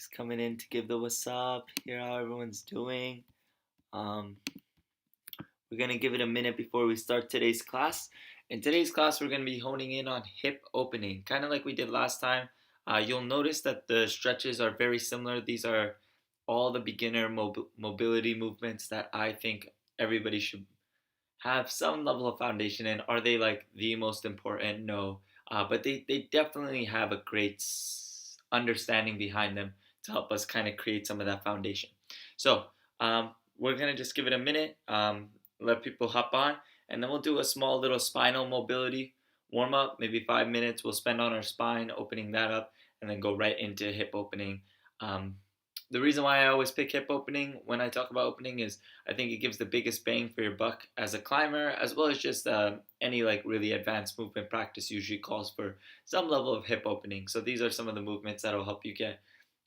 Just coming in to give the what's up, hear how everyone's doing. Um, we're gonna give it a minute before we start today's class. In today's class, we're gonna be honing in on hip opening, kind of like we did last time. You'll notice that the stretches are very similar. These are all the beginner mobility movements that I think everybody should have some level of foundation in. Are they like the most important? No. But they definitely have a great understanding behind them to help us kind of create some of that foundation. So we're going to just give it a minute, let people hop on, and then we'll do a small little spinal mobility warm up, maybe 5 minutes. We'll spend on our spine, opening that up, and then go right into hip opening. Um, the reason why I always pick hip opening when I talk about opening is I think it gives the biggest bang for your buck as a climber, as well as just any like really advanced movement practice usually calls for some level of hip opening. So these are some of the movements that'll help you get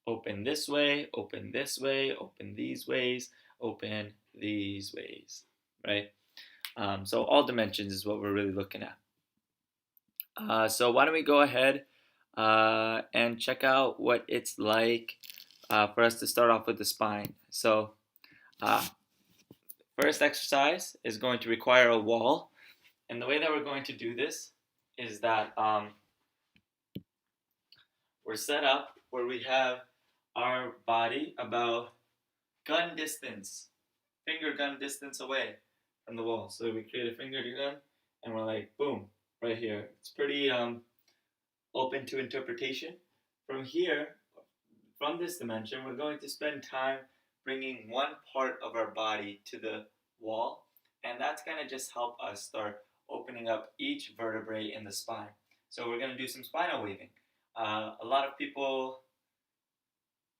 open this way, open this way, open these ways, open these ways, right? So all dimensions is what we're really looking at. So why don't we go ahead and check out what it's like for us to start off with the spine. So uh, first exercise is going to require a wall. And the way that we're going to do this is that we're set up where we have our body about gun distance, finger gun distance away from the wall. So we create a finger gun and we're like, boom, right here. It's pretty open to interpretation. From here, from this dimension, we're going to spend time bringing one part of our body to the wall, and that's going to just help us start opening up each vertebrae in the spine. So we're going to do some spinal waving. A lot of people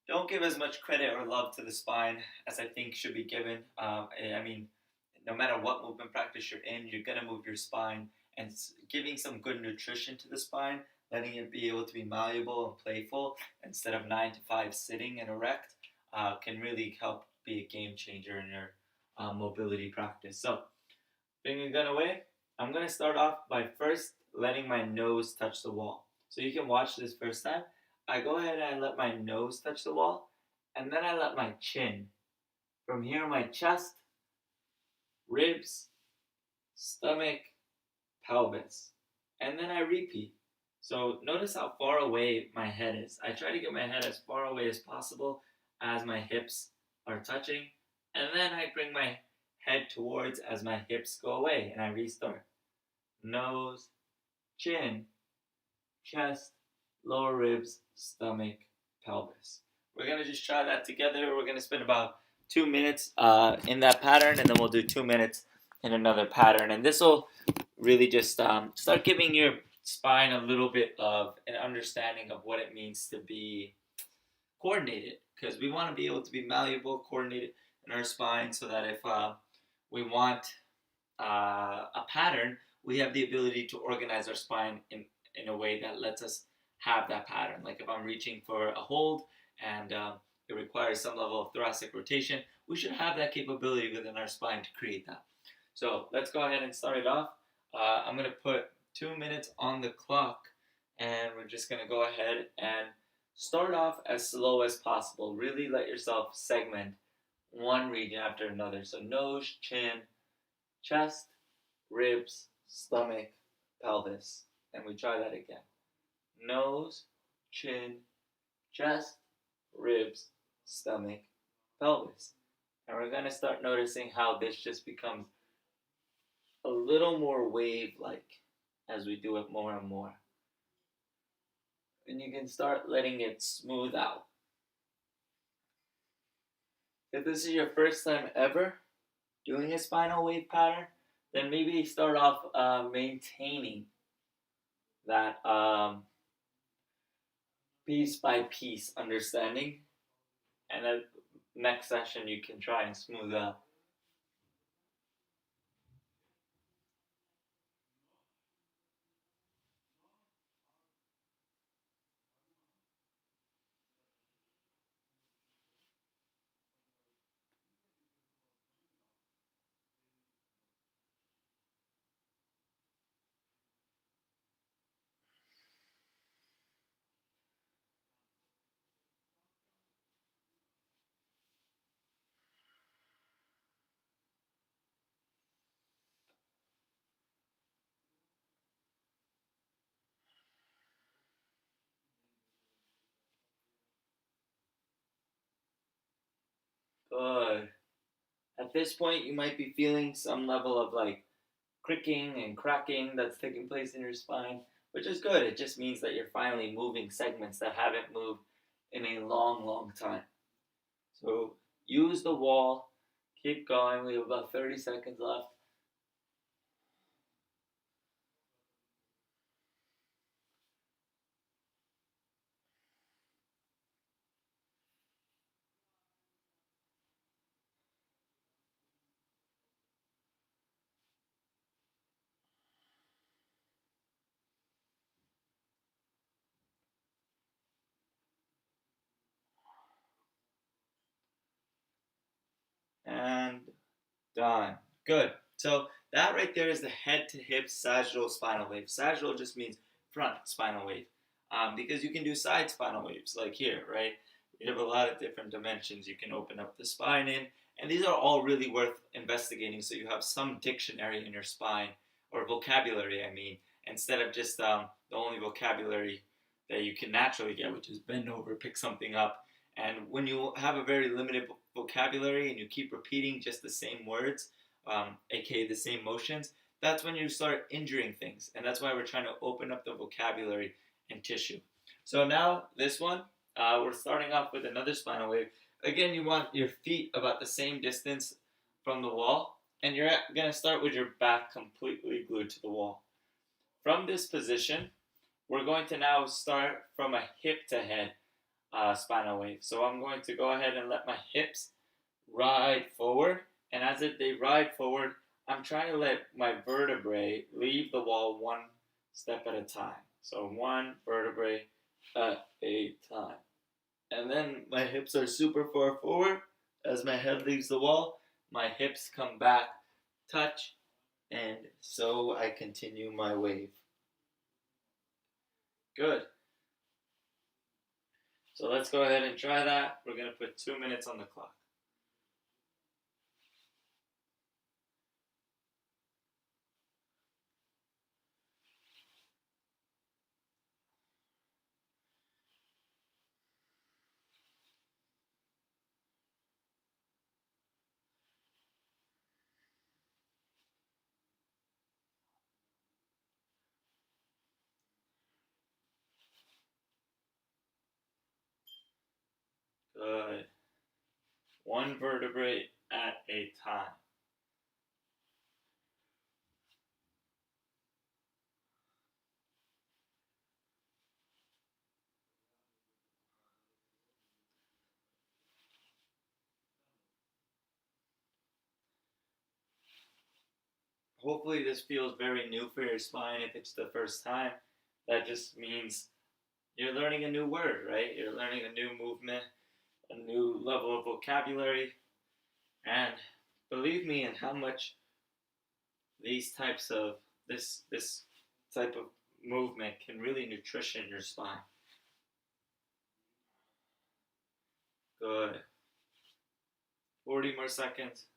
don't give as much credit or love to the spine as I think should be given. I mean, no matter what movement practice you're in, you're going to move your spine, and giving some good nutrition to the spine, letting it be able to be malleable and playful instead of 9 to 5 sitting and erect, can really help be a game changer in your mobility practice. So, bringing the gun away, I'm going to start off by first letting my nose touch the wall. So you can watch this first time. I go ahead and I let my nose touch the wall, and then I let my chin. From here, my chest, ribs, stomach, pelvis. And then I repeat. So notice how far away my head is. I try to get my head as far away as possible as my hips are touching. And then I bring my head towards as my hips go away and I restart. Nose, chin, chest, lower ribs, stomach, pelvis. We're going to just try that together. We're going to spend about 2 minutes in that pattern, and then we'll do 2 minutes in another pattern. And this will really just start giving your spine a little bit of an understanding of what it means to be coordinated, because we want to be able to be malleable, coordinated in our spine, so that if we want a pattern, we have the ability to organize our spine in a way that lets us have that pattern. Like if I'm reaching for a hold and it requires some level of thoracic rotation, we should have that capability within our spine to create that. So let's go ahead and start it off. I'm going to put 2 minutes on the clock, and we're just going to go ahead and start off as slow as possible. Really let yourself segment one region after another. So nose, chin, chest, ribs, stomach, pelvis. And we try that again. Nose, chin, chest, ribs, stomach, pelvis. And we're going to start noticing how this just becomes a little more wave-like as we do it more and more. And you can start letting it smooth out. If this is your first time ever doing a spinal wave pattern, then maybe start off maintaining that piece by piece understanding, and then next session you can try and smooth out. Good. At this point, you might be feeling some level of like cricking and cracking that's taking place in your spine, which is good. It just means that you're finally moving segments that haven't moved in a long, long time. So use the wall. Keep going. We have about 30 seconds left. And done. Good. So that right there is the head to hip sagittal spinal wave. Sagittal just means front spinal wave, because you can do side spinal waves like here, right? We have a lot of different dimensions you can open up the spine in, and these are all really worth investigating. So you have some dictionary in your spine, or vocabulary, I mean, instead of just the only vocabulary that you can naturally get, which is bend over, pick something up. And when you have a very limited vocabulary and you keep repeating just the same words, aka the same motions, that's when you start injuring things. And that's why we're trying to open up the vocabulary and tissue. So now this one, we're starting off with another spinal wave. Again, you want your feet about the same distance from the wall, and you're going to start with your back completely glued to the wall. From this position, we're going to now start from a hip to head spinal wave. So I'm going to go ahead and let my hips ride forward, and as they ride forward, I'm trying to let my vertebrae leave the wall one step at a time. So one vertebrae at a time. And then my hips are super far forward. As my head leaves the wall, my hips come back, touch, and so I continue my wave. Good. So let's go ahead and try that. We're going to put 2 minutes on the clock. Good. One vertebrae at a time. Hopefully this feels very new for your spine. If it's the first time, that just means you're learning a new word, right? You're learning a new movement, a new level of vocabulary, and believe me in how much these types of this type of movement can really nutrition your spine. Good. 40 more seconds.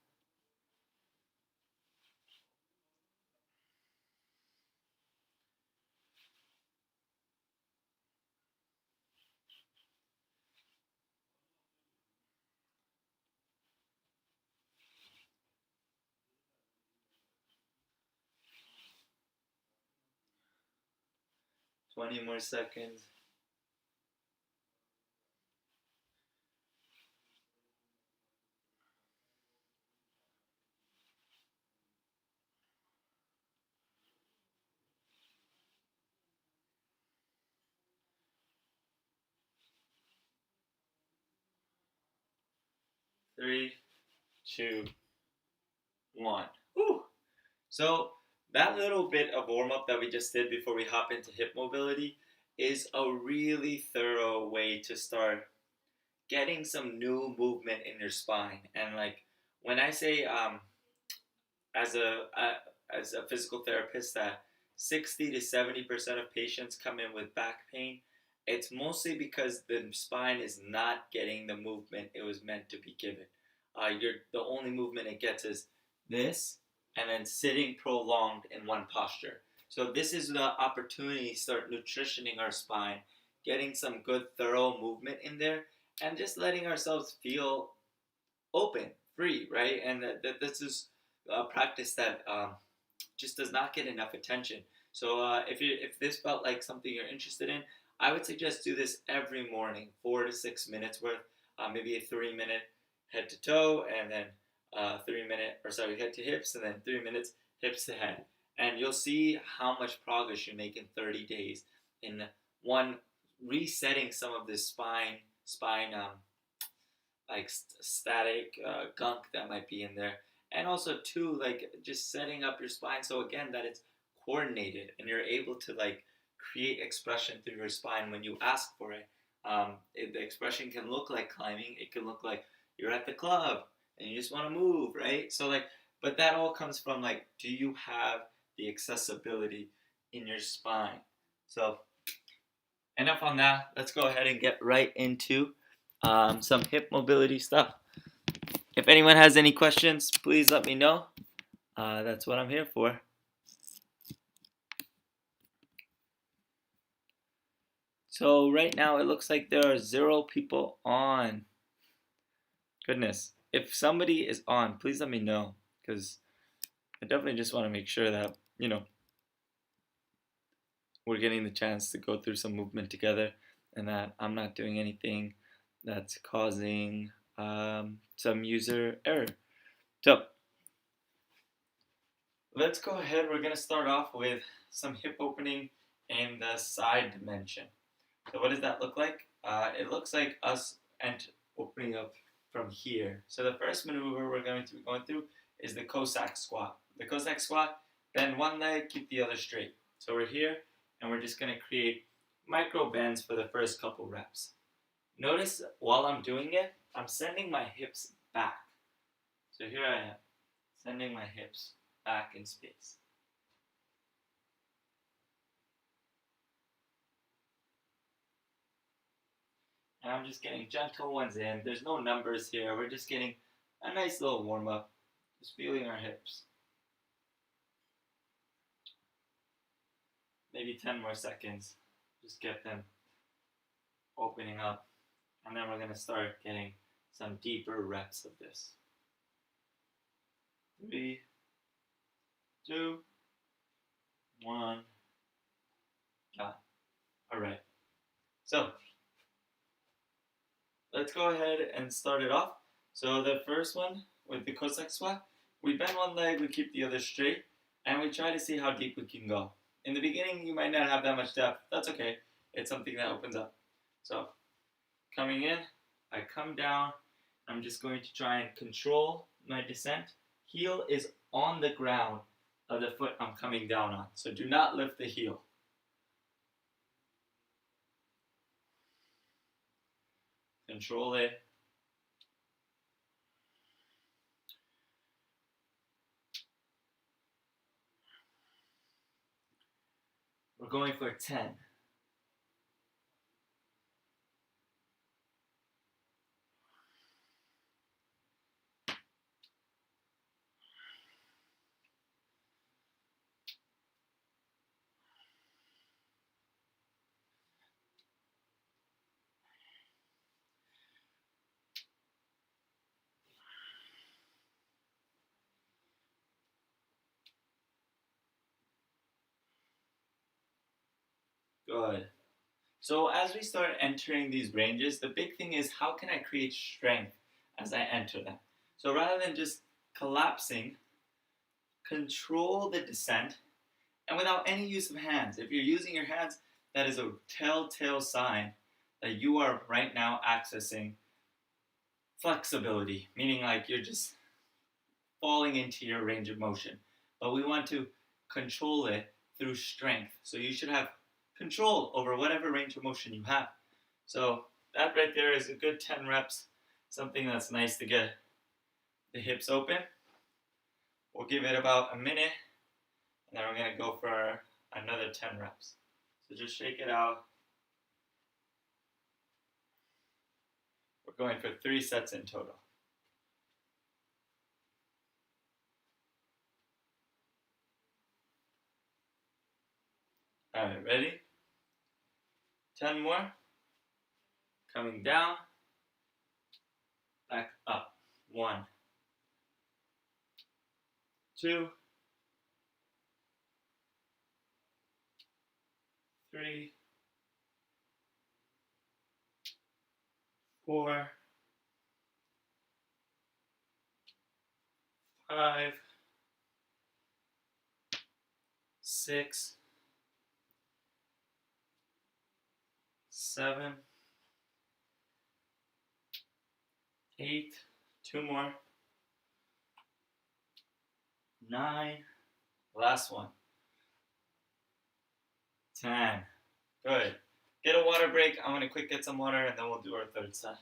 Twenty more seconds. Three, two, one. Whew. So that little bit of warm up that we just did before we hop into hip mobility is a really thorough way to start getting some new movement in your spine. And like when I say as a physical therapist that 60 to 70% of patients come in with back pain, it's mostly because the spine is not getting the movement it was meant to be given. The only movement it gets is this, and then sitting prolonged in one posture. So this is the opportunity to start nutritioning our spine, getting some good thorough movement in there, and just letting ourselves feel open, free, right? And this is a practice that just does not get enough attention. So if this felt like something you're interested in, I would suggest do this every morning, 4 to 6 minutes worth, maybe a 3 minute head to toe, and then 3 minute, or sorry, head to hips, and then 3 minutes hips to head, and you'll see how much progress you make in 30 days in one, resetting some of this spine like static gunk that might be in there, and also two, like just setting up your spine so again that it's coordinated and you're able to like create expression through your spine when you ask for it. The expression can look like climbing, it can look like you're at the club and you just want to move, right? So like, but that all comes from like, do you have the accessibility in your spine? So enough on that. Let's go ahead and get right into some hip mobility stuff. If anyone has any questions, please let me know. That's what I'm here for. So right now it looks like there are 0 people on. Goodness. If somebody is on, please let me know, because I definitely just want to make sure that, we're getting the chance to go through some movement together and that I'm not doing anything that's causing some user error. So let's go ahead. We're going to start off with some hip opening in the side dimension. So what does that look like? It looks like us opening up from here. So the first maneuver we're going to be going through is the Cossack squat. The Cossack squat, bend one leg, keep the other straight. So we're here, and we're just going to create micro bends for the first couple reps. Notice while I'm doing it, I'm sending my hips back. So here I am, sending my hips back in space. And I'm just getting gentle ones in. There's no numbers here. We're just getting a nice little warm up. Just feeling our hips. Maybe 10 more seconds. Just get them opening up. And then we're going to start getting some deeper reps of this. 3, 2, 1, got it. Alright. So, let's go ahead and start it off. So the first one, with the Cossack squat, we bend one leg, we keep the other straight, and we try to see how deep we can go. In the beginning, you might not have that much depth. That's okay. It's something that opens up. So, coming in, I come down. I'm just going to try and control my descent. Heel is on the ground of the foot I'm coming down on. So do not lift the heel. Control it. We're going for 10. Good. So as we start entering these ranges, the big thing is how can I create strength as I enter them? So rather than just collapsing, control the descent, and without any use of hands. If you're using your hands, that is a telltale sign that you are right now accessing flexibility, meaning like you're just falling into your range of motion. But we want to control it through strength. So you should have control over whatever range of motion you have. So that right there is a good 10 reps, something that's nice to get the hips open. We'll give it about a minute, and then we're going to go for another 10 reps. So just shake it out. We're going for 3 sets in total. All right, ready? 10 more. Coming down, back up. 1, 2, 3, 4, 5, 6, 7, 8, 2 more, 9, last one, 10. Good. Get a water break. I'm going to quick get some water and then we'll do our third set.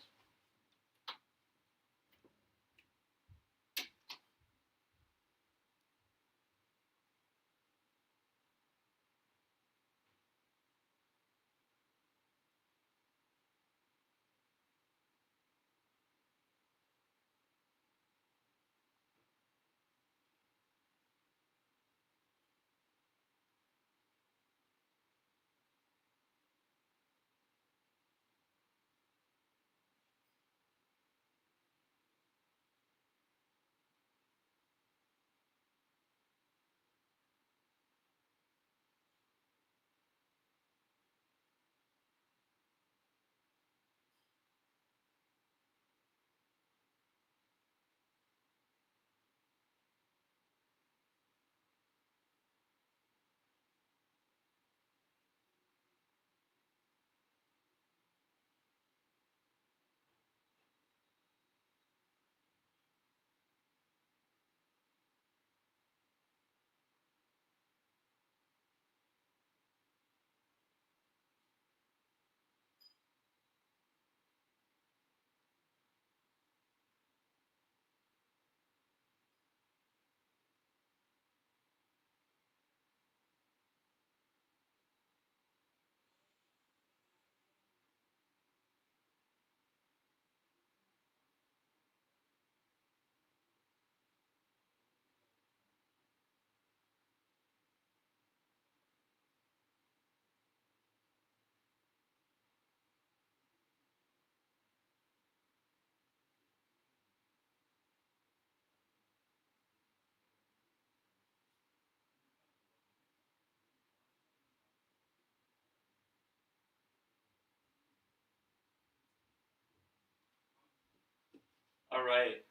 All right.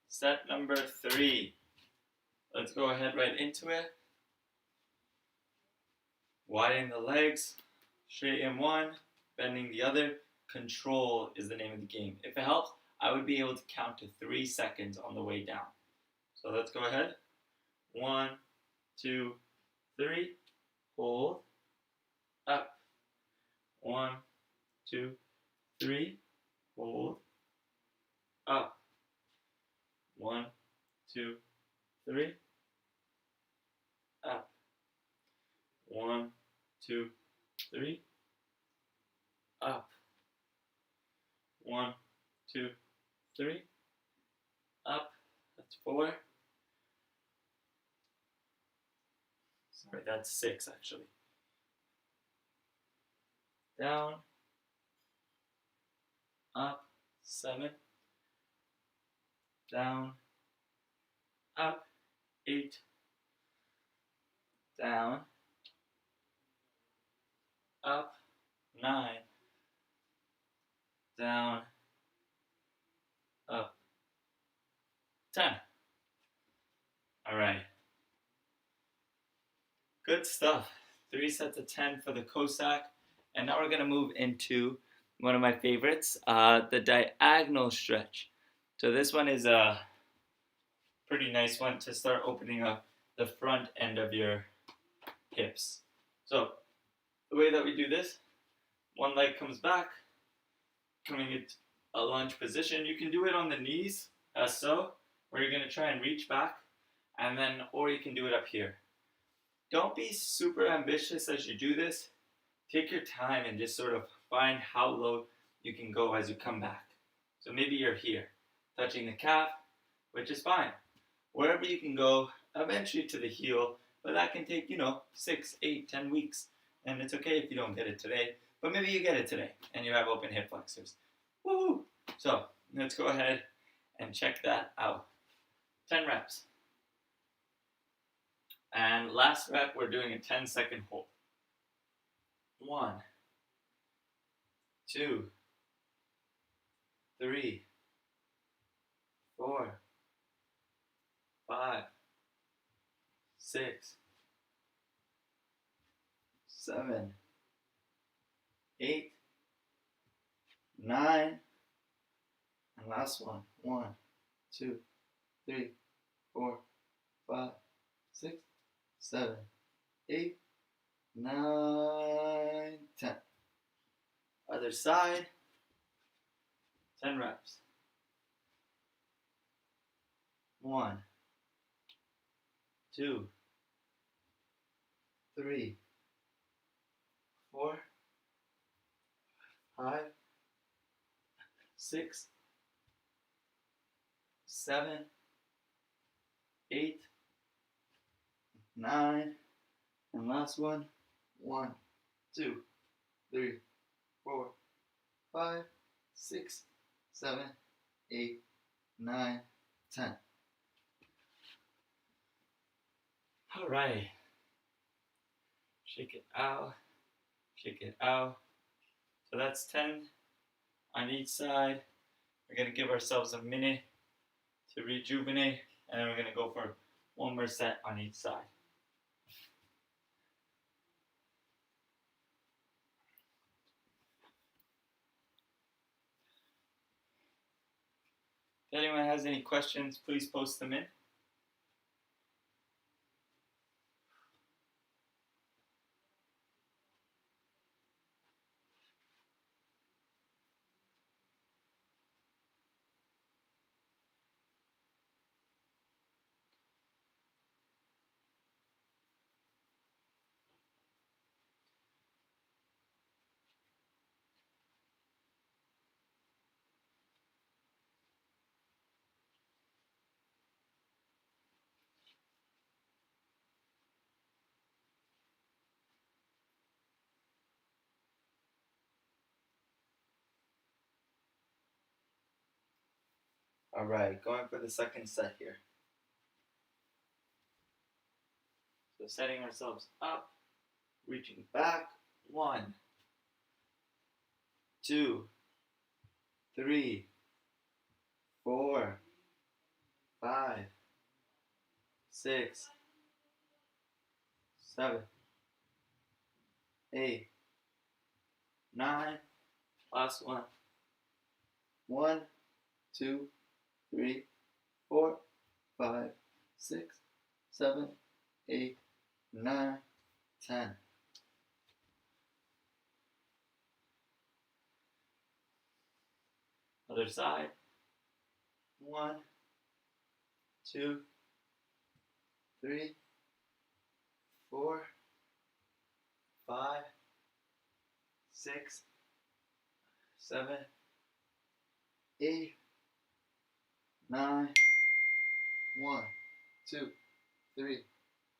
Set number 3. Let's go ahead right into it. Widen the legs, straighten one, bending the other. Control is the name of the game. If it helps, I would be able to count to 3 seconds on the way down. So let's go ahead. 1, 2, 3. Hold. Up. 1, 2, 3. Hold. Up. 1, 2, 3. Up. 1, 2, 3. Up. 1, 2, 3. Up. That's 4. Sorry, that's 6 actually. Down. Up. 7. Down. Up. 8. Down. Up. 9. Down. Up. 10. All right. Good stuff. 3 sets of 10 for the Cossack. And now we're going to move into one of my favorites, the diagonal stretch. So this one is a pretty nice one to start opening up the front end of your hips. So the way that we do this, one leg comes back, coming into a lunge position. You can do it on the knees, as so, where you're going to try and reach back, and then, or you can do it up here. Don't be super ambitious as you do this. Take your time and just sort of find how low you can go as you come back. So maybe you're here, touching the calf, which is fine. Wherever you can go, eventually to the heel, but that can take, 6, 8, 10 weeks. And it's okay if you don't get it today, but maybe you get it today and you have open hip flexors. Woohoo! So let's go ahead And check that out. 10 reps. And last rep, we're doing a 10-second hold. 1, 2, 3, 4, 5, 6, 7, 8, 9, and last one. 1, 2, 3, 4, 5, 6, 7, 8, 9, 10. Other side, 10 reps. 1, 2, 3, 4, 5, 6, 7, 8, 9, and last one. 1, 2, 3, 4, 5, 6, 7, 8, 9, 10. All right. Shake it out. Shake it out. So that's 10 on each side. We're going to give ourselves a minute to rejuvenate, and then we're going to go for one more set on each side. If anyone has any questions, please post them in. All right, going for the second set here. So setting ourselves up, reaching back. 1, 2, 3, 4, 5, 6, 7, 8, 9. Last one. 1, 2, 3, 4, 5, 6, 7, 8, 9, 10. Other side. 1, 2, 3, 4, 5, 6, 7, 8, 9. 1, 2, 3,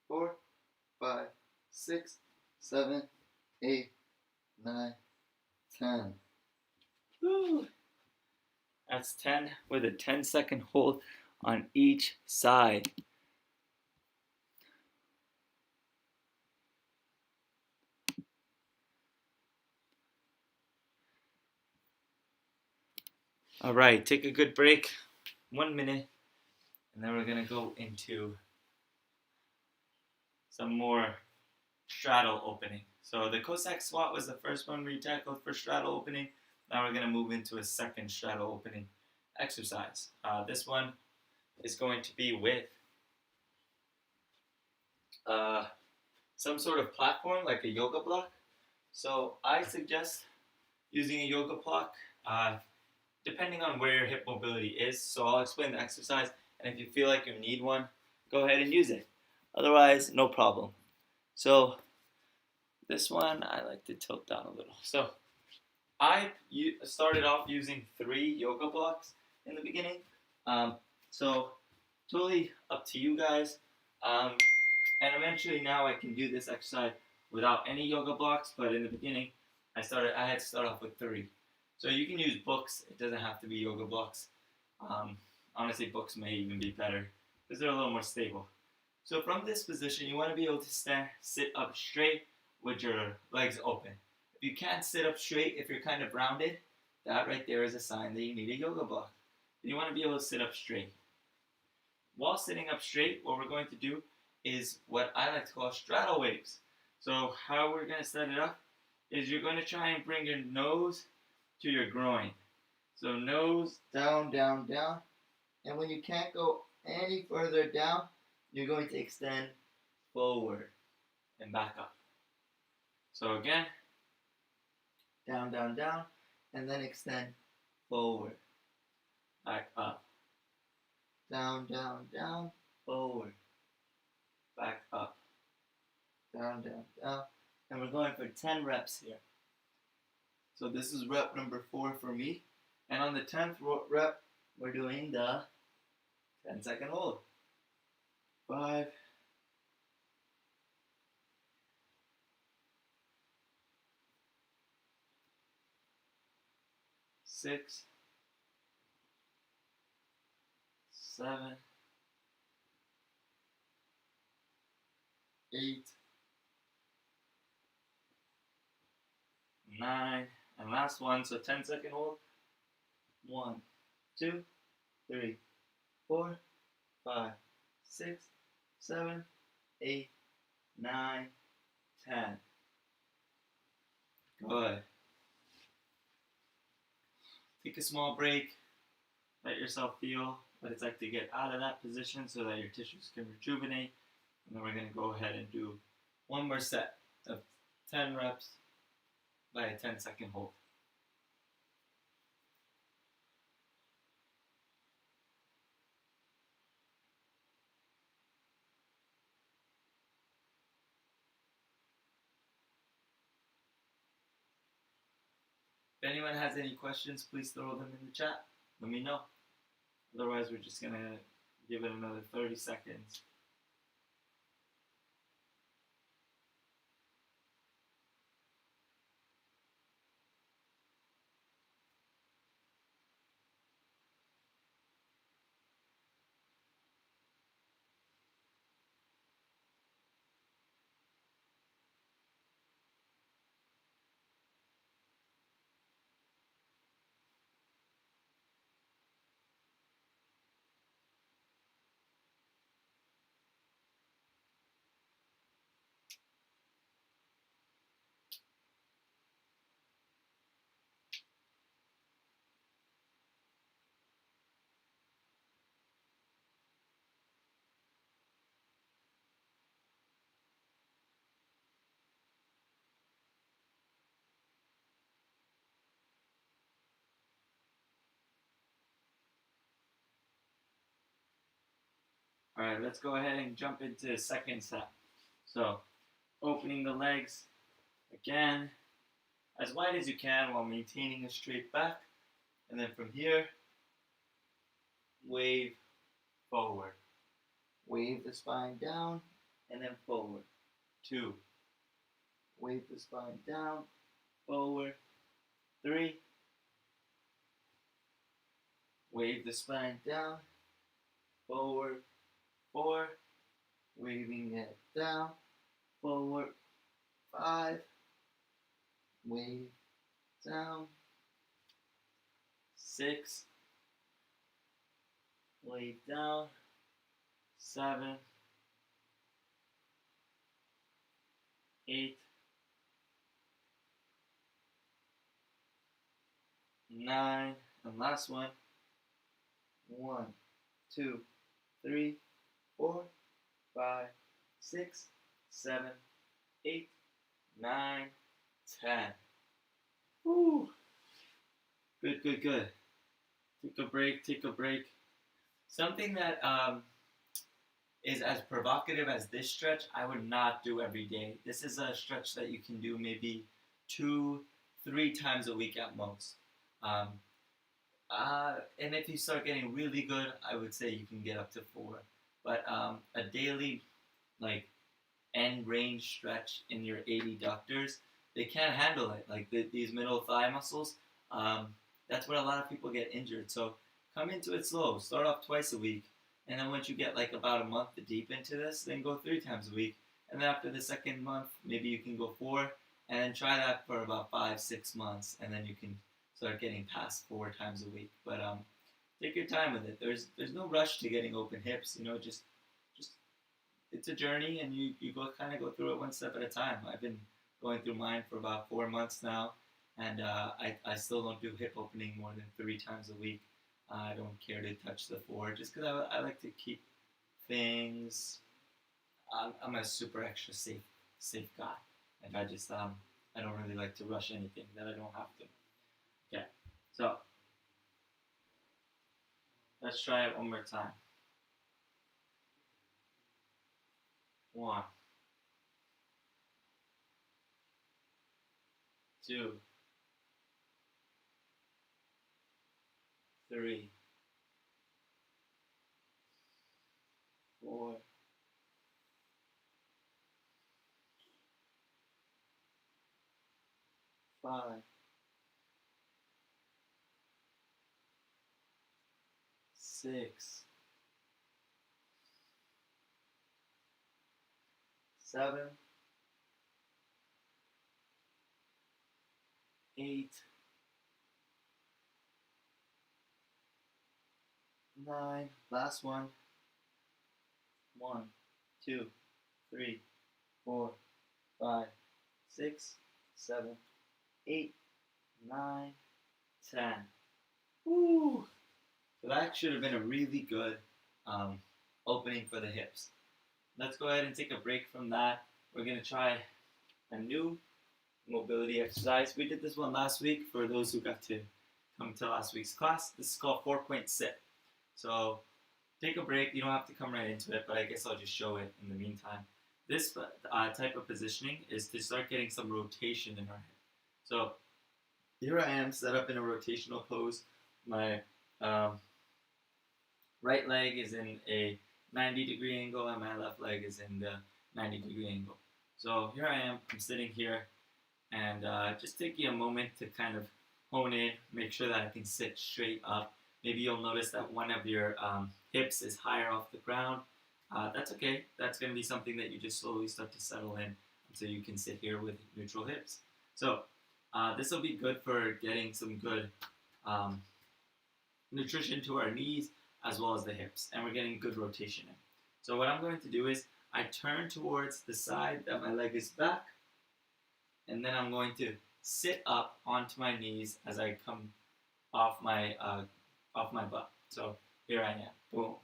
4, 5, 6, 7, 8, 9, 10. Woo. That's 10 with a 10-second hold on each side. All right, take a good break, 1 minute, and then we're going to go into some more straddle opening. So the Cossack squat was the first one we tackled for straddle opening. Now we're going to move into a second straddle opening exercise. This one is going to be with some sort of platform like a yoga block. So I suggest using a yoga block depending on where your hip mobility is. So I'll explain the exercise, and if you feel like you need one, go ahead and use it. Otherwise, no problem. So this one, I like to tilt down a little. So I started off using 3 yoga blocks in the beginning. So totally up to you guys. And eventually now I can do this exercise without any yoga blocks, but in the beginning I had to start off with 3. So you can use books, it doesn't have to be yoga blocks. Honestly, books may even be better because they're a little more stable. So from this position, you want to be able to sit up straight with your legs open. If you can't sit up straight, if you're kind of rounded, that right there is a sign that you need a yoga block. You want to be able to sit up straight. While sitting up straight, what we're going to do is what I like to call straddle waves. So how we're going to set it up is you're going to try and bring your nose to your groin. So nose down, down, down. And when you can't go any further down, you're going to extend forward and back up. So again, down, down, down, and then extend forward, back up. Down, down, down, forward, back up. Down, down, down. And we're going for 10 reps here. So this is rep number 4 for me. And on the 10th rep, we're doing the 10-second hold. 5, 6, 7, 8, 9, and last one, so 10-second hold. 1, 2, 3, 4, 5, 6, 7, 8, 9, 10. Good. Take a small break. Let yourself feel what it's like to get out of that position so that your tissues can rejuvenate. And then we're going to go ahead and do one more set of 10 reps by a 10-second hold. If anyone has any questions, please throw them in the chat. Let me know. Otherwise, we're just going to give it another 30 seconds. All right, let's go ahead and jump into the second set. So, opening the legs again as wide as you can while maintaining a straight back. And then from here, wave forward. Wave the spine down and then forward. 2. Wave the spine down, forward. 3. Wave the spine down, forward. 4. Waving it down, forward. 5. Wave down. 6. Wave down. 7. 8. 9. And last one. 1, 2, 3, 4, 5, 6, 7, 8, 9, 10. Woo! Good, good, good. Take a break, take a break. Something that is as provocative as this stretch, I would not do every day. This is a stretch that you can do maybe 2-3 times a week at most. And if you start getting really good, I would say you can get up to 4. But a daily, like, end range stretch in your adductors, they can't handle it. Like these middle thigh muscles, that's where a lot of people get injured. So come into it slow. Start off twice a week, and then once you get like about a month deep into this, then go 3 times a week. And then after the second month, maybe you can go 4, and then try that for about 5, 6 months, and then you can start getting past 4 times a week. But take your time with it. There's no rush to getting open hips. You know, just it's a journey, and you go kind of go through it one step at a time. I've been going through mine for about 4 months now, and I still don't do hip opening more than 3 times a week. I don't care to touch the 4 just because I like to keep things. I'm a super extra safe guy. Like I don't really like to rush anything that I don't have to. Okay, so let's try it one more time. 1, 2, 3, 4, 5, 6, 7, 8, 9. Last one. 1, 2, 3, 4, 5, 6, 7, 8, 9, 10. Woo! So that should have been a really good opening for the hips. Let's go ahead and take a break from that. We're going to try a new mobility exercise. We did this one last week for those who got to come to last week's class. This is called 4-point sit. So take a break. You don't have to come right into it, but I guess I'll just show it in the meantime. This type of positioning is to start getting some rotation in our head. So here I am set up in a rotational pose. My right leg is in a 90-degree angle and my left leg is in the 90-degree angle. So here I am, I'm sitting here, and just taking a moment to kind of hone in, make sure that I can sit straight up. Maybe you'll notice that one of your hips is higher off the ground. That's okay. That's going to be something that you just slowly start to settle in until you can sit here with neutral hips. So this will be good for getting some good nutrition to our knees as well as the hips, and we're getting good rotation in. So what I'm going to do is I turn towards the side that my leg is back, and then I'm going to sit up onto my knees as I come off my butt. So here I am, boom.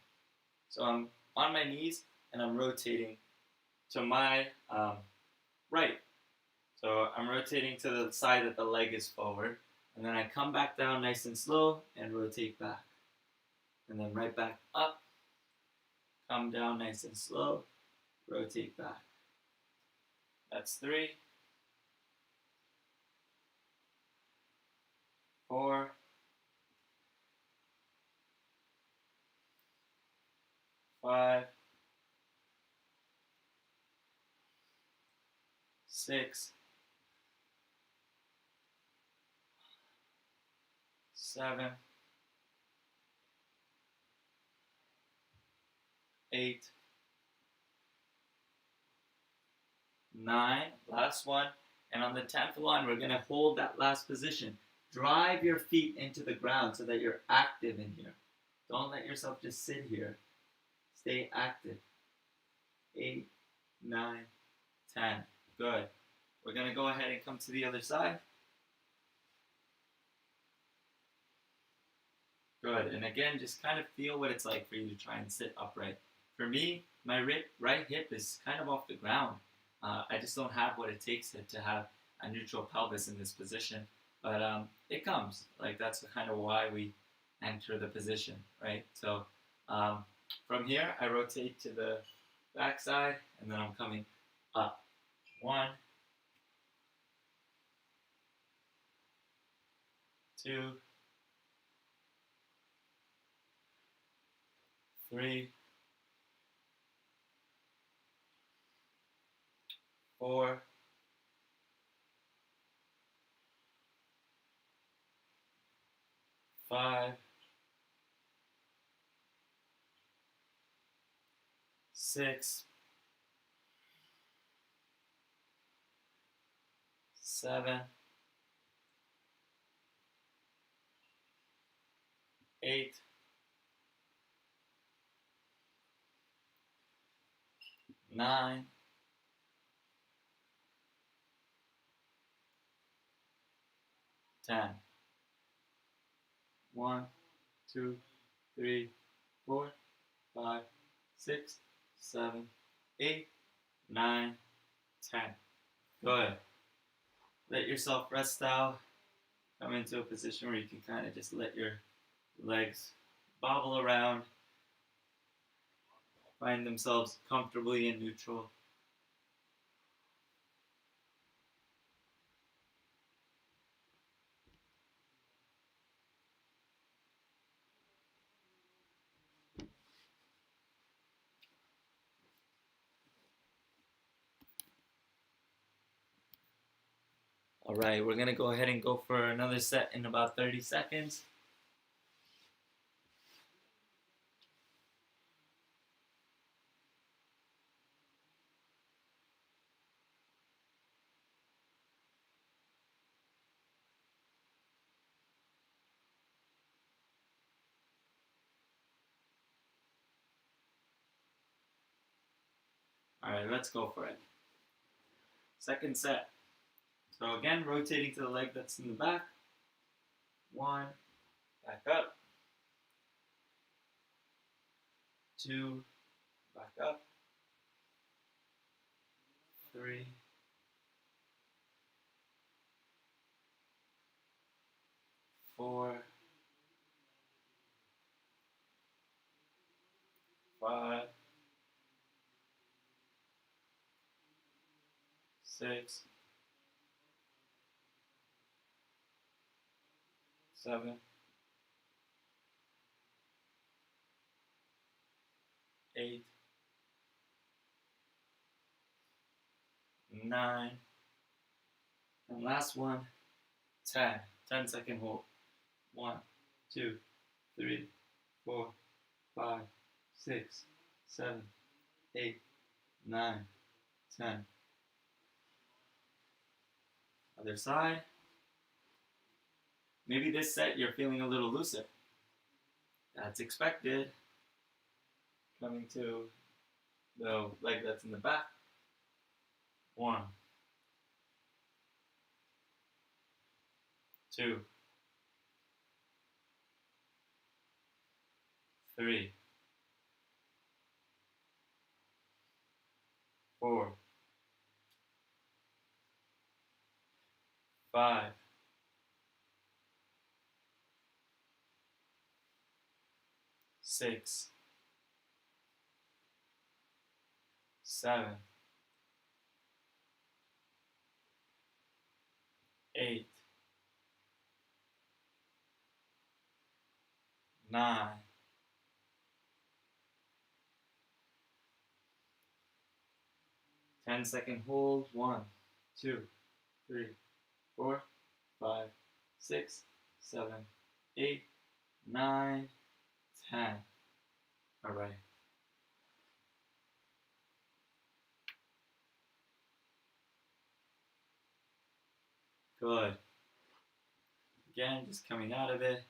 So I'm on my knees and I'm rotating to my right. So I'm rotating to the side that the leg is forward, and then I come back down nice and slow and rotate back. And then right back up, come down nice and slow, rotate back. That's 3, 4, 5, 6, 7, 8, 9, last one, and on the 10th one, we're going to hold that last position. Drive your feet into the ground so that you're active in here. Don't let yourself just sit here. Stay active. 8, 9, 10. Good. We're going to go ahead and come to the other side. Good. And again, just kind of feel what it's like for you to try and sit upright. For me, my right hip is kind of off the ground. I just don't have what it takes to have a neutral pelvis in this position. But it comes. Like, that's kind of why we enter the position, right? So from here, I rotate to the back side, and then I'm coming up. 1, 2, 3, 4, 5, 6, 7, 8, 9, 10. 1, 2, 3, 4, 5, 6, 7, 8, 9, 10. Good. Let yourself rest out. Come into a position where you can kind of just let your legs bobble around, find themselves comfortably in neutral. All right, we're gonna go ahead and go for another set in about 30 seconds. All right, let's go for it. Second set. So again, rotating to the leg that's in the back. 1, back up. 2, back up. 3, 4, 5, 6, 7, 8, 9, and last one, 10. 10-second hold. 1, 2, 3, 4, 5, 6, 7, 8, 9, 10. Other side. Maybe this set you're feeling a little looser. That's expected. Coming to the leg that's in the back. 1, 2, 3, 4, 5, 6, 7, 8, 9, 10-second hold. 1, 2, 3, 4, 5, 6, 7, 8, 9, 10. All right. Good. Again, just coming out of it.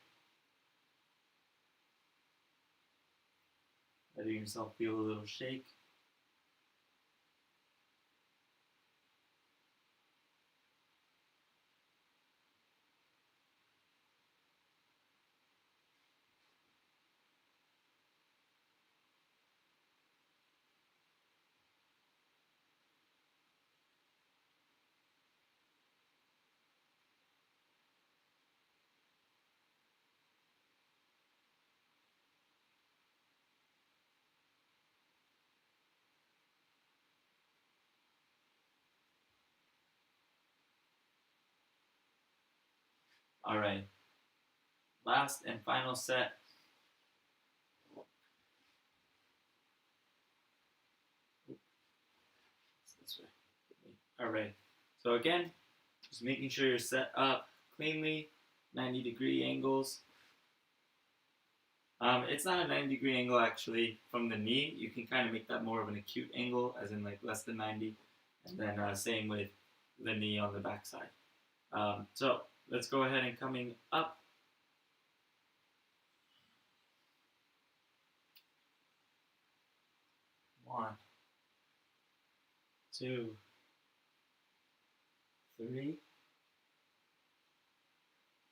Letting yourself feel a little shake. All right. Last and final set. This way. All right. So again, just making sure you're set up cleanly, 90-degree angles. It's not a 90-degree angle actually from the knee. You can kind of make that more of an acute angle, as in like less than 90. And then same with the knee on the backside. So let's go ahead and coming up. One, two, three,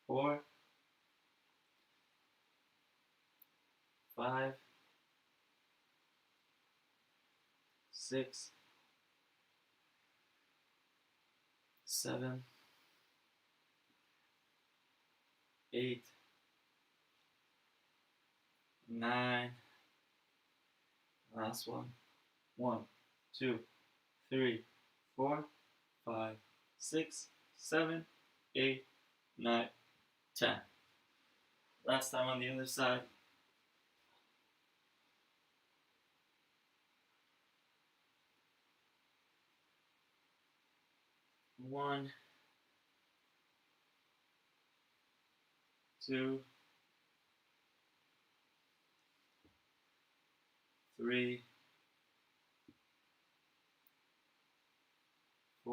four, five, six, seven, 8, 9. Last one. 1, 2, 3, 4, 5, 6, 7, 8, 9, 10. Last time on the other side. 1, 2, 3,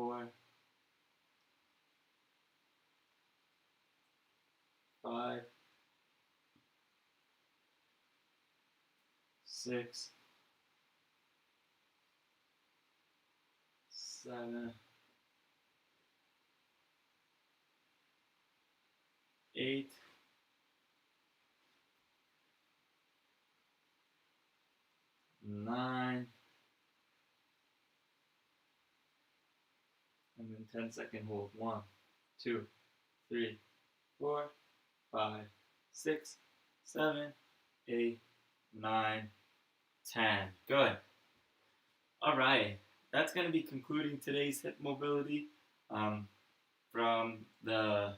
4, 5, 6, 7, 8, 9, and then 10-second hold. 1, 2, 3, 4, 5, 6, 7, 8, 9, 10. Good. All right. That's going to be concluding today's hip mobility from the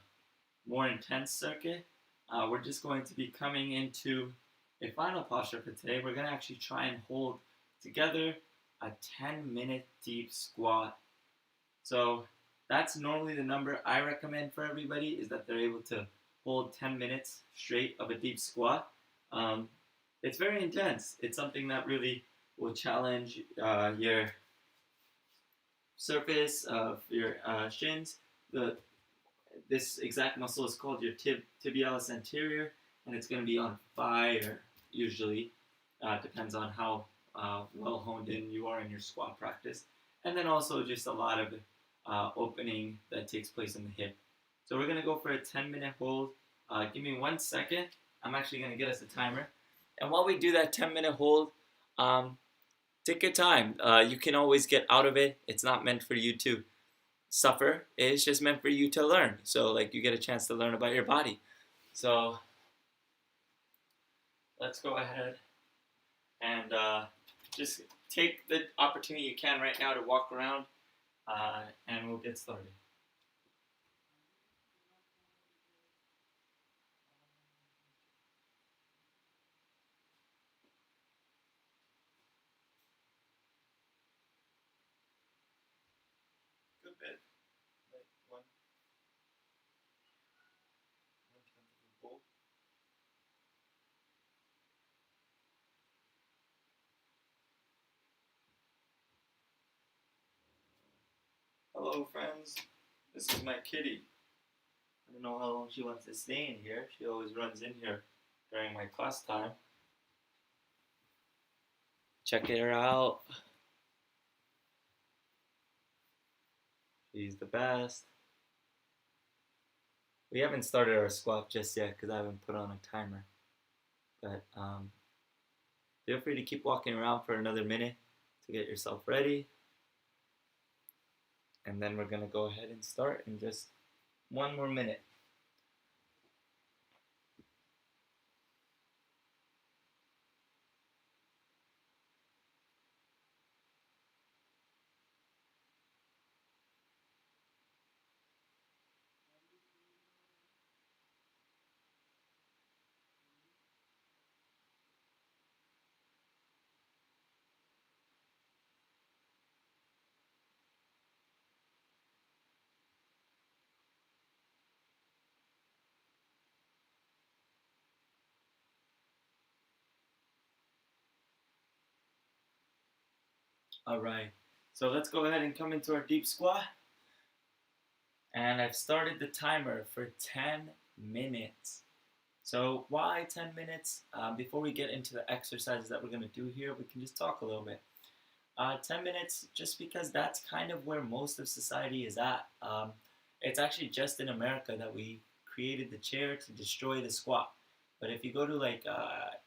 more intense circuit. We're just going to be coming into a final posture for today. We're going to actually try and hold together a 10-minute deep squat. So that's normally the number I recommend for everybody, is that they're able to hold 10 minutes straight of a deep squat. It's very intense. It's something that really will challenge your surface of your shins. This exact muscle is called your tibialis anterior, and it's going to be on fire usually. Depends on how well honed in you are in your squat practice. And then also just a lot of opening that takes place in the hip. So we're going to go for a 10-minute hold. Give me 1 second. I'm actually going to get us a timer. And while we do that 10-minute hold, take your time. You can always get out of it. It's not meant for you to suffer. It's just meant for you to learn. So like you get a chance to learn about your body. So let's go ahead and just take the opportunity you can right now to walk around, and we'll get started. Good bit. Like one tenth of a bowl. Hello, friends. This is my kitty. I don't know how long she wants to stay in here. She always runs in here during my class time. Check her out. She's the best. We haven't started our squat just yet because I haven't put on a timer. But feel free to keep walking around for another minute to get yourself ready. And then we're going to go ahead and start in just 1 more minute. Alright, so let's go ahead and come into our deep squat. And I've started the timer for 10 minutes. So why 10 minutes? Before we get into the exercises that we're going to do here, we can just talk a little bit. 10 minutes, just because that's kind of where most of society is at. It's actually just in America that we created the chair to destroy the squat. But if you go to like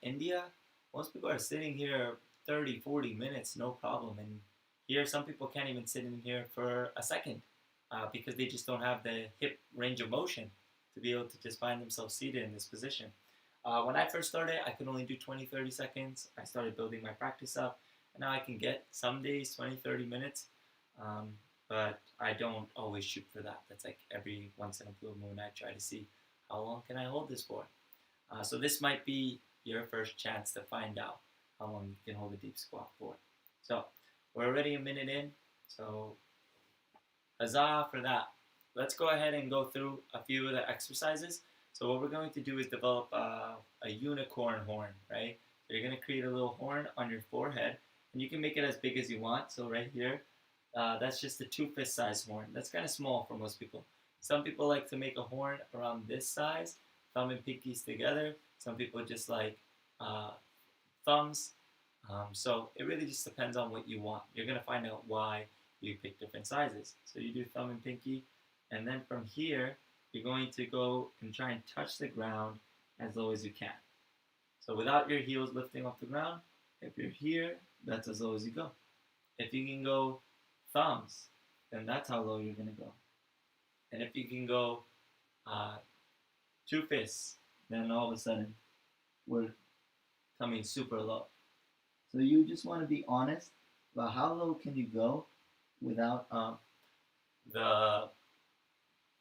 India, most people are sitting here 30, 40 minutes, no problem. And here, some people can't even sit in here for a second because they just don't have the hip range of motion to be able to just find themselves seated in this position. When I first started, I could only do 20, 30 seconds. I started building my practice up, and now I can get some days 20, 30 minutes, but I don't always shoot for that. That's like every once in a blue moon I try to see how long can I hold this for. So this might be your first chance to find out how long you can hold a deep squat for. So we're already a minute in, so huzzah for that. Let's go ahead and go through a few of the exercises. So what we're going to do is develop a unicorn horn, right? So you're going to create a little horn on your forehead, and you can make it as big as you want. So right here, that's just a 2-fist size horn. That's kind of small for most people. Some people like to make a horn around this size, thumb and pinkies together. Some people just like thumbs. So it really just depends on what you want. You're going to find out why you pick different sizes. So you do thumb and pinky, and then from here, you're going to go and try and touch the ground as low as you can. So without your heels lifting off the ground, if you're here, that's as low as you go. If you can go thumbs, then that's how low you're going to go. And if you can go 2 fists, then all of a sudden, we're coming super low. So you just want to be honest about how low can you go without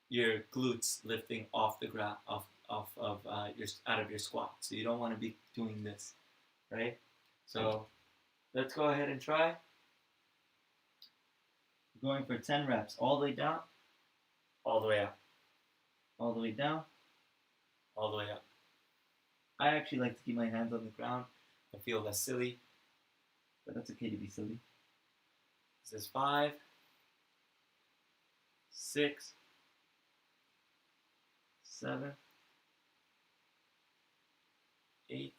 your glutes lifting off the ground, out of your squat. So you don't want to be doing this, right? So let's go ahead and try. Going for 10 reps, all the way down, all the way up, all the way down, all the way up. I actually like to keep my hands on the ground. I feel less silly, but that's okay to be silly. This is 5, 6, 7, 8,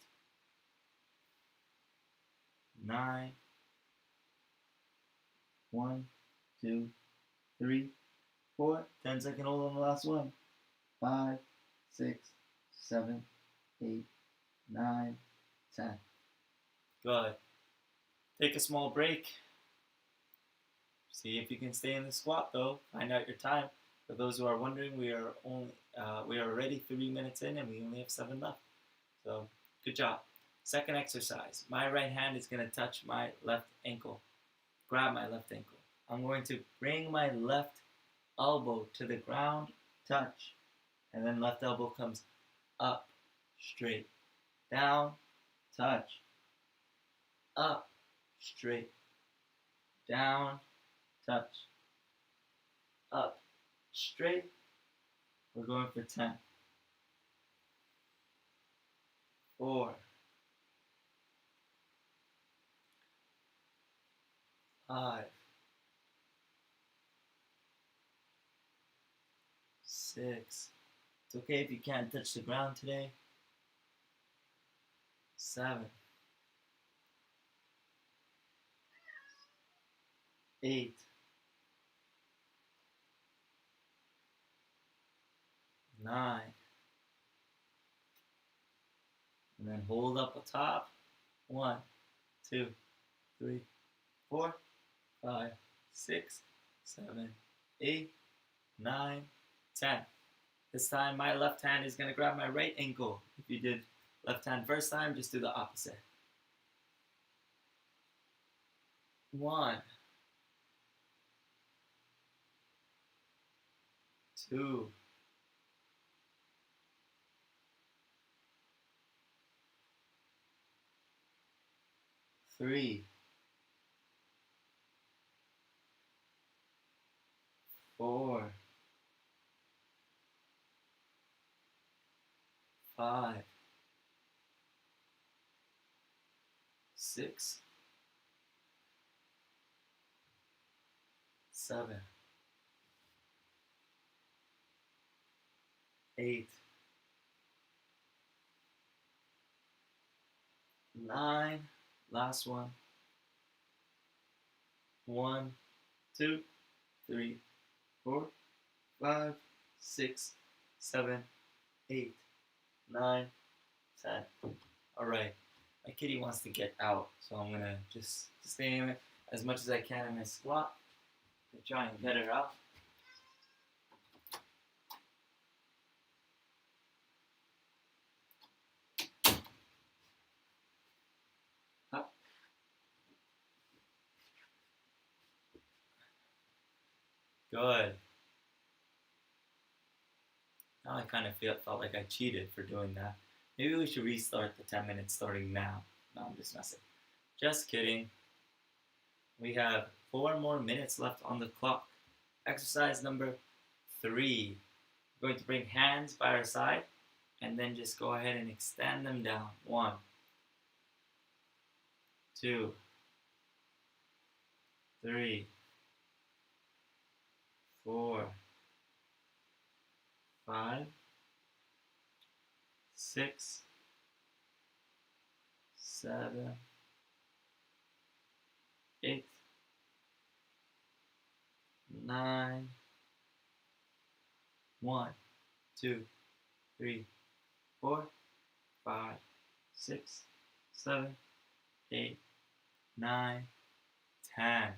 9, 1, 2, 3, 4. 10-second hold on the last one. 5, 6, 7, 8, 9, 10. Good. Take a small break. See if you can stay in the squat though. Find out your time. For those who are wondering, we are already 3 minutes in and we only have 7 left. So good job. Second exercise. My right hand is going to touch my left ankle. Grab my left ankle. I'm going to bring my left elbow to the ground, touch, and then left elbow comes up, straight, down, touch, up, straight, down, touch, up, straight. We're going for 10. 4, 5, 6. It's okay if you can't touch the ground today. 7, 8, 9, and then hold up the top. 1, 2, 3, 4, 5, 6, 7, 8, 9, 10. This time my left hand is going to grab my right ankle. If you did left hand first time, just do the opposite. 1, 2, 3, 4, 5, 6, 7, 8, 9. Last one. 1, 2, 3, 4, 5, 6, 7, 8, 9, 10. All right. My kitty wants to get out, so I'm gonna just stay in it as much as I can in my squat to try and get her out. Up. Good. Now I kind of felt like I cheated for doing that. Maybe we should restart the 10 minutes starting now. No, I'm just messing. Just kidding. We have 4 more minutes left on the clock. Exercise number 3. We're going to bring hands by our side and then just go ahead and extend them down. 1, 2, 3, 4, 5, 6, 7, 8, 9, 1, 2, 3, 4, 5, 6, 7, 8, 9, 10.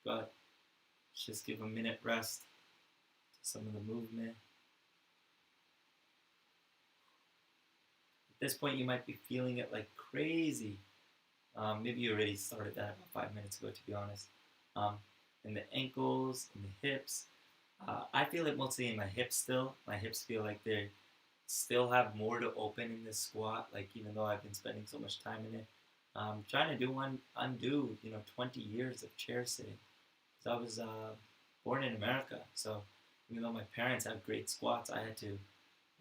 Good. Let's just give a minute rest to some of the movement. At this point, you might be feeling it like crazy. Maybe you already started that about 5 minutes ago, to be honest. In the ankles, in the hips. I feel it mostly in my hips still. My hips feel like they still have more to open in this squat, like even though I've been spending so much time in it. Trying to undo 20 years of chair sitting. Because I was born in America, so even though my parents have great squats, I had to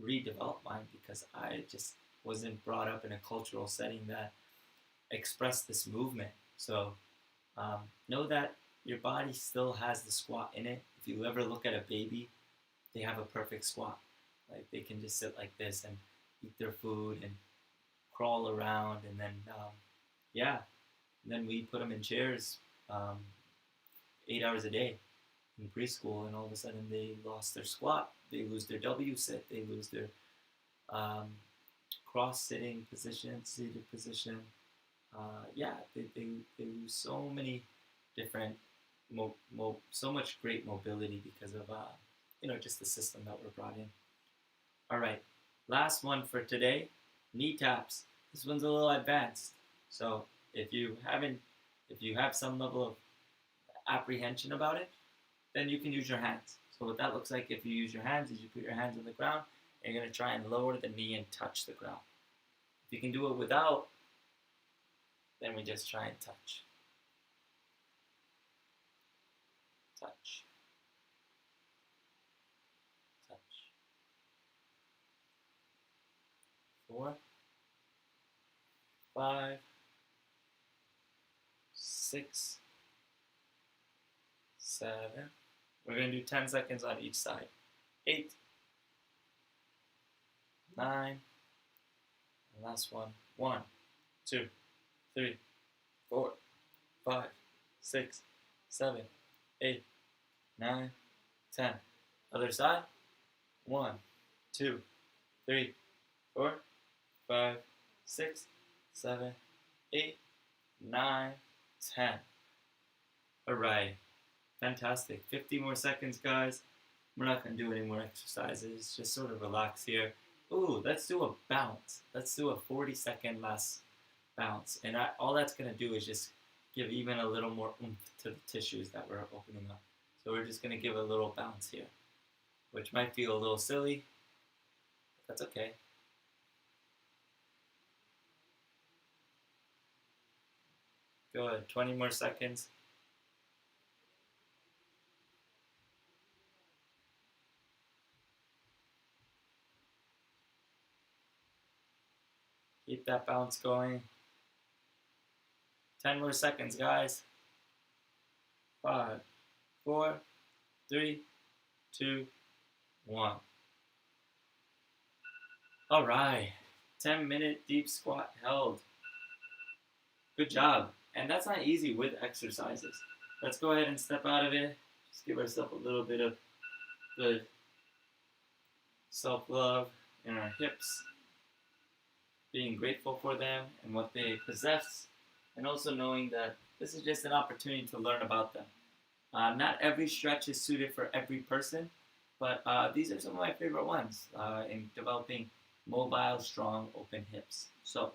redevelop mine because I just wasn't brought up in a cultural setting that expressed this movement. So know that your body still has the squat in it. If you ever look at a baby, they have a perfect squat. Like they can just sit like this and eat their food and crawl around, and then then we put them in chairs 8 hours a day in preschool, and all of a sudden they lost their squat. They lose their W sit. They lose their cross sitting position, seated position. They lose so many different, so much great mobility because of just the system that we're brought in. All right, last one for today, knee taps. This one's a little advanced, so if you have some level of apprehension about it, then you can use your hands. So what that looks like if you use your hands is you put your hands on the ground and you're going to try and lower the knee and touch the ground. If you can do it without, then we just try and touch. Touch. Touch. 4, 5, 6, 7. We're going to do 10 seconds on each side. 8, 9, and last one. 1, 2, 3, 4, 5, 6, 7, 8, 9, 10. Other side. 1, 2, 3, 4, 5, 6, 7, 8, 9, 10. All right. Fantastic. 50 more seconds, guys. We're not going to do any more exercises. Just sort of relax here. Ooh, let's do a bounce. Let's do a 40-second last bounce. And all that's going to do is just give even a little more oomph to the tissues that we're opening up. So we're just going to give a little bounce here, which might feel a little silly, but that's okay. Good. 20 more seconds. Keep that bounce going. 10 more seconds, guys. 5, 4, 3, 2, 1. All right. 10-minute deep squat held. Good job. And that's not easy with exercises. Let's go ahead and step out of it. Just give ourselves a little bit of good self-love in our hips, being grateful for them and what they possess, and also knowing that this is just an opportunity to learn about them. Not every stretch is suited for every person, but these are some of my favorite ones in developing mobile, strong, open hips. So,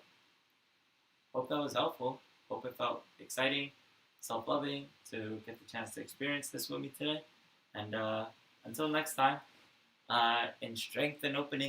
hope that was helpful. Hope it felt exciting, self-loving to get the chance to experience this with me today. And until next time, in strength and opening